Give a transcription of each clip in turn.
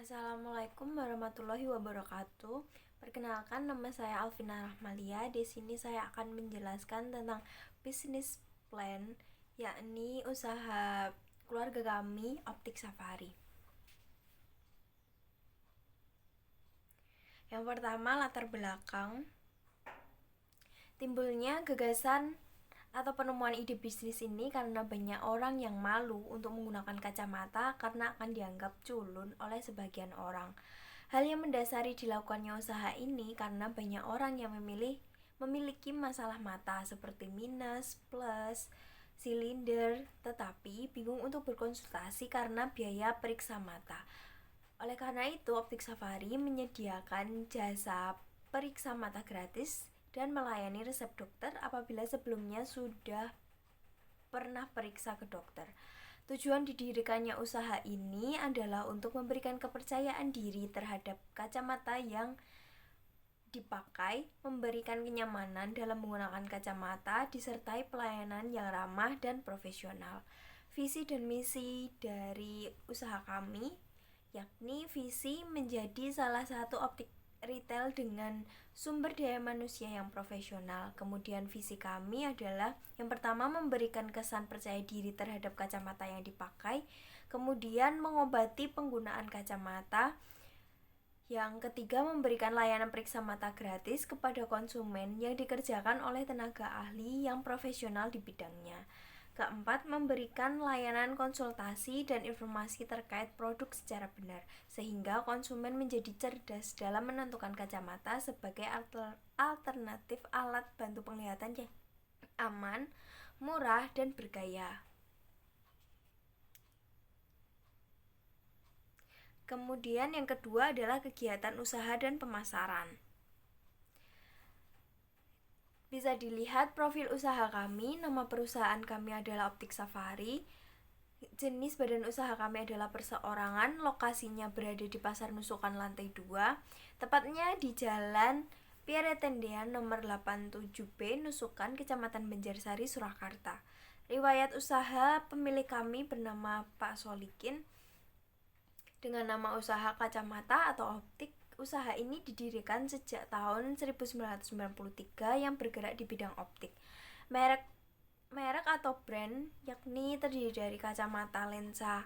Assalamualaikum warahmatullahi wabarakatuh. Perkenalkan, nama saya Alvina Rahmalia. Di sini saya akan menjelaskan tentang bisnis plan, yakni usaha keluarga kami, Optik Safari. Yang pertama, latar belakang. Timbulnya gagasan atau penemuan ide bisnis ini karena banyak orang yang malu untuk menggunakan kacamata karena akan dianggap culun oleh sebagian orang. Hal yang mendasari dilakukannya usaha ini karena banyak orang yang memiliki masalah mata seperti minus, plus, silinder, tetapi bingung untuk berkonsultasi karena biaya periksa mata. Oleh karena itu, Optik Safari menyediakan jasa periksa mata gratis dan melayani resep dokter apabila sebelumnya sudah pernah periksa ke dokter. Tujuan didirikannya usaha ini adalah untuk memberikan kepercayaan diri terhadap kacamata yang dipakai, memberikan kenyamanan dalam menggunakan kacamata, disertai pelayanan yang ramah dan profesional. Visi dan misi dari usaha kami, yakni visi menjadi salah satu optik retail dengan sumber daya manusia yang profesional. Kemudian visi kami adalah yang pertama memberikan kesan percaya diri terhadap kacamata yang dipakai, kemudian mengobati penggunaan kacamata. Yang ketiga, memberikan layanan periksa mata gratis kepada konsumen yang dikerjakan oleh tenaga ahli yang profesional di bidangnya. Keempat, memberikan layanan konsultasi dan informasi terkait produk secara benar, sehingga konsumen menjadi cerdas dalam menentukan kacamata sebagai alternatif alat bantu penglihatan yang aman, murah, dan bergaya. Kemudian yang kedua adalah kegiatan usaha dan pemasaran. Bisa dilihat profil usaha kami. Nama perusahaan kami adalah Optik Safari. Jenis badan usaha kami adalah perseorangan. Lokasinya berada di Pasar Nusukan lantai 2, tepatnya di Jalan Pierre Tendean nomor 87B Nusukan, Kecamatan Banjarsari, Surakarta. Riwayat usaha pemilik kami bernama Pak Solikin dengan nama usaha kacamata atau optik. Usaha ini didirikan sejak tahun 1993 yang bergerak di bidang optik. Merek atau brand yakni terdiri dari kacamata lensa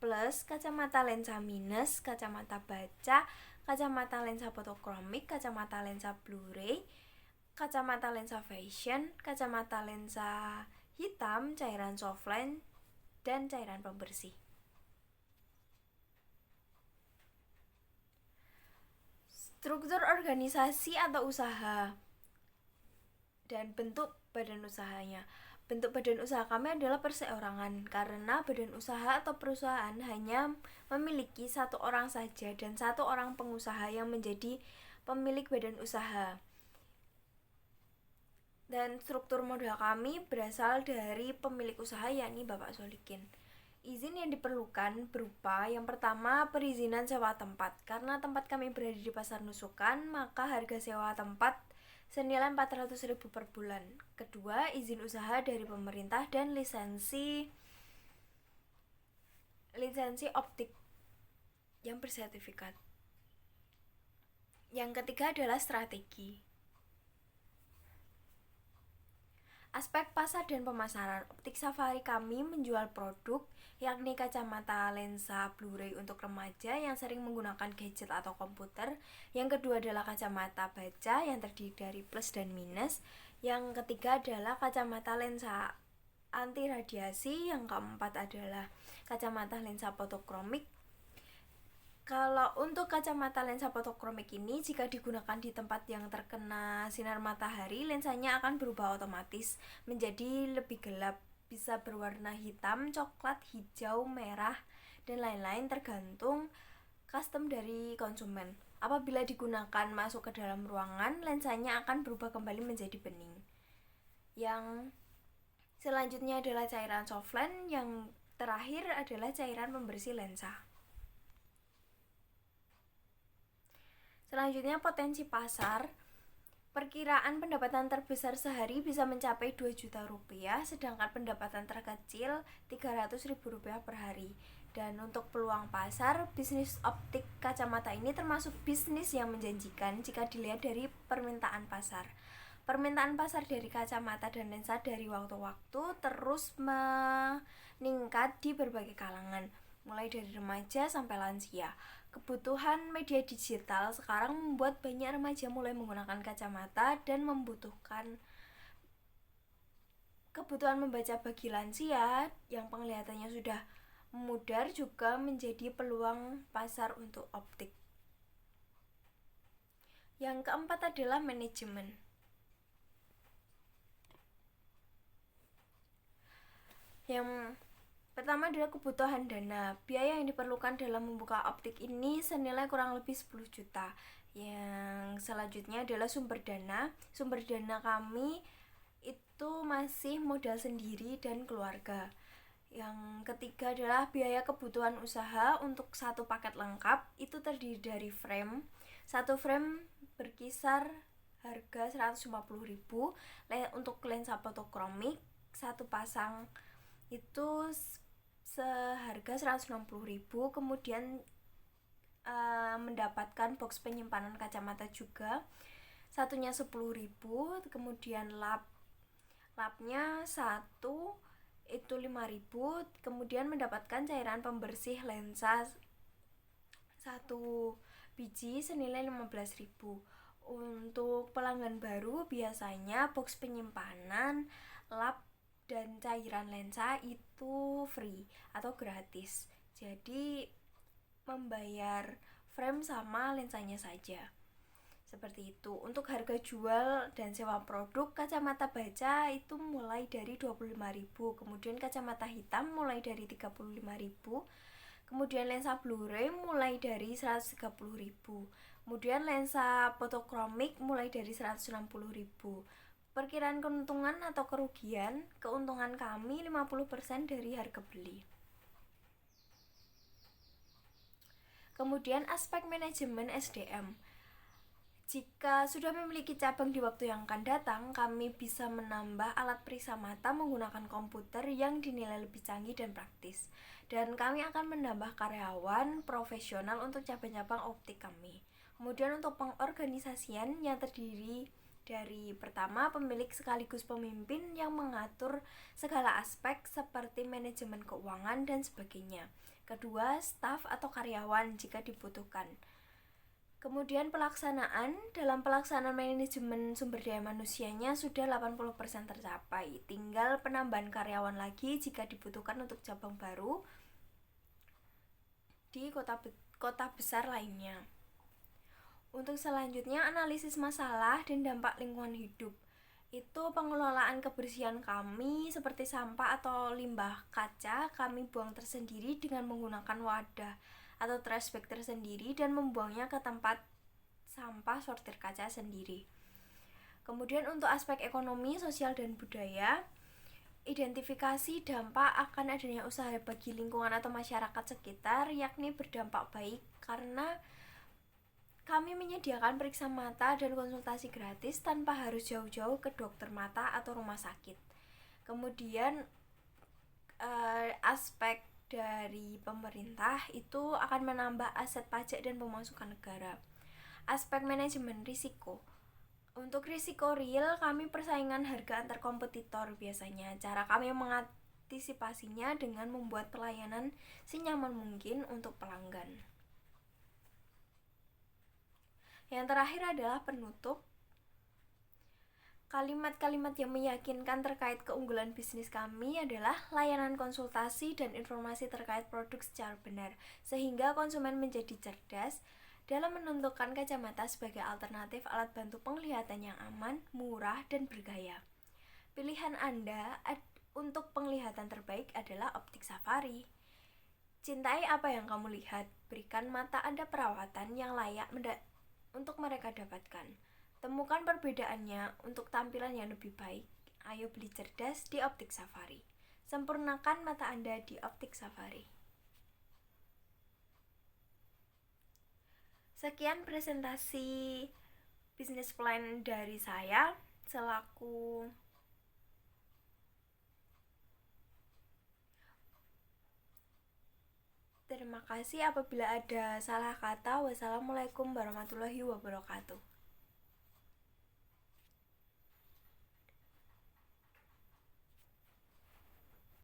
plus, kacamata lensa minus, kacamata baca, kacamata lensa fotokromik, kacamata lensa Blu-ray, kacamata lensa fashion, kacamata lensa hitam, cairan softline, dan cairan pembersih. Struktur organisasi atau usaha dan bentuk badan usahanya. Bentuk badan usaha kami adalah perseorangan karena badan usaha atau perusahaan hanya memiliki satu orang saja dan satu orang pengusaha yang menjadi pemilik badan usaha. Dan struktur modal kami berasal dari pemilik usaha, yakni Bapak Solikin. Izin yang diperlukan berupa yang pertama, perizinan sewa tempat. Karena tempat kami berada di Pasar Nusukan, maka harga sewa tempat senilai 400.000 per bulan. Kedua, izin usaha dari pemerintah dan lisensi optik yang bersertifikat. Yang ketiga adalah strategi. Aspek pasar dan pemasaran. Optik Safari kami menjual produk yakni kacamata lensa Blu-ray untuk remaja yang sering menggunakan gadget atau komputer. Yang kedua adalah kacamata baca yang terdiri dari plus dan minus. Yang ketiga adalah kacamata lensa anti radiasi. Yang keempat adalah kacamata lensa fotokromik. Kalau untuk kacamata lensa fotokromik ini, jika digunakan di tempat yang terkena sinar matahari, lensanya akan berubah otomatis menjadi lebih gelap, bisa berwarna hitam, coklat, hijau, merah, dan lain-lain tergantung custom dari konsumen. Apabila digunakan masuk ke dalam ruangan, lensanya akan berubah kembali menjadi bening. Yang selanjutnya adalah cairan softline, yang terakhir adalah cairan pembersih lensa. Selanjutnya, potensi pasar. Perkiraan pendapatan terbesar sehari bisa mencapai 2 juta rupiah, sedangkan pendapatan terkecil 300.000 rupiah per hari. Dan untuk peluang pasar, bisnis optik kacamata ini termasuk bisnis yang menjanjikan jika dilihat dari permintaan pasar. Permintaan pasar dari kacamata dan lensa dari waktu-waktu terus meningkat di berbagai kalangan, mulai dari remaja sampai lansia. Kebutuhan media digital sekarang membuat banyak remaja mulai menggunakan kacamata dan kebutuhan membaca bagi lansia yang penglihatannya sudah memudar juga menjadi peluang pasar untuk optik. Yang keempat adalah manajemen. Yang pertama adalah kebutuhan dana. Biaya yang diperlukan dalam membuka optik ini senilai kurang lebih 10 juta. Yang selanjutnya adalah sumber dana. Sumber dana kami itu masih modal sendiri dan keluarga. Yang ketiga adalah biaya kebutuhan usaha. Untuk satu paket lengkap itu terdiri dari frame. Satu frame berkisar harga 150.000. Untuk lensa fotokromik satu pasang itu seharga 160.000. Kemudian mendapatkan box penyimpanan kacamata juga, satunya 10.000. Kemudian lapnya satu itu 5.000. Kemudian mendapatkan cairan pembersih lensa satu biji senilai 15.000. Untuk pelanggan baru biasanya box penyimpanan, lap dan cairan lensa itu free atau gratis. Jadi membayar frame sama lensanya saja. Seperti itu. Untuk harga jual dan sewa produk kacamata baca itu mulai dari 25.000. Kemudian kacamata hitam mulai dari 35.000. Kemudian lensa Blu-ray mulai dari 130.000. Kemudian lensa fotokromik mulai dari 160.000. Perkiraan keuntungan atau kerugian, keuntungan kami 50% dari harga beli. Kemudian aspek manajemen SDM. Jika sudah memiliki cabang di waktu yang akan datang, kami bisa menambah alat periksa mata menggunakan komputer yang dinilai lebih canggih dan praktis. Dan kami akan menambah karyawan profesional untuk cabang-cabang optik kami. Kemudian untuk pengorganisasian yang terdiri dari pertama, pemilik sekaligus pemimpin yang mengatur segala aspek seperti manajemen keuangan dan sebagainya. Kedua, staf atau karyawan jika dibutuhkan. Kemudian dalam pelaksanaan manajemen sumber daya manusianya sudah 80% tercapai. Tinggal penambahan karyawan lagi jika dibutuhkan untuk cabang baru di kota besar lainnya. Untuk selanjutnya, analisis masalah dan dampak lingkungan hidup. Itu pengelolaan kebersihan kami seperti sampah atau limbah kaca kami buang tersendiri dengan menggunakan wadah atau trash bag tersendiri dan membuangnya ke tempat sampah sortir kaca sendiri. Kemudian untuk aspek ekonomi, sosial, dan budaya, identifikasi dampak akan adanya usaha bagi lingkungan atau masyarakat sekitar, yakni berdampak baik karena kami menyediakan periksa mata dan konsultasi gratis tanpa harus jauh-jauh ke dokter mata atau rumah sakit. Kemudian aspek dari pemerintah itu akan menambah aset pajak dan pemasukan negara. Aspek manajemen risiko. Untuk risiko real, kami persaingan harga antar kompetitor biasanya. Cara kami mengantisipasinya dengan membuat pelayanan senyaman mungkin untuk pelanggan. Yang terakhir adalah penutup. Kalimat-kalimat yang meyakinkan terkait keunggulan bisnis kami adalah layanan konsultasi dan informasi terkait produk secara benar, sehingga konsumen menjadi cerdas dalam menentukan kacamata sebagai alternatif alat bantu penglihatan yang aman, murah, dan bergaya. Pilihan Anda untuk penglihatan terbaik adalah Optik Safari. Cintai apa yang kamu lihat, berikan mata Anda perawatan yang layak untuk mereka dapatkan. Temukan perbedaannya untuk tampilan yang lebih baik. Ayo beli cerdas di Optik Safari. Sempurnakan mata Anda di Optik Safari. Sekian presentasi bisnis plan dari saya selaku Terima kasih apabila ada salah kata. Wassalamualaikum warahmatullahi wabarakatuh.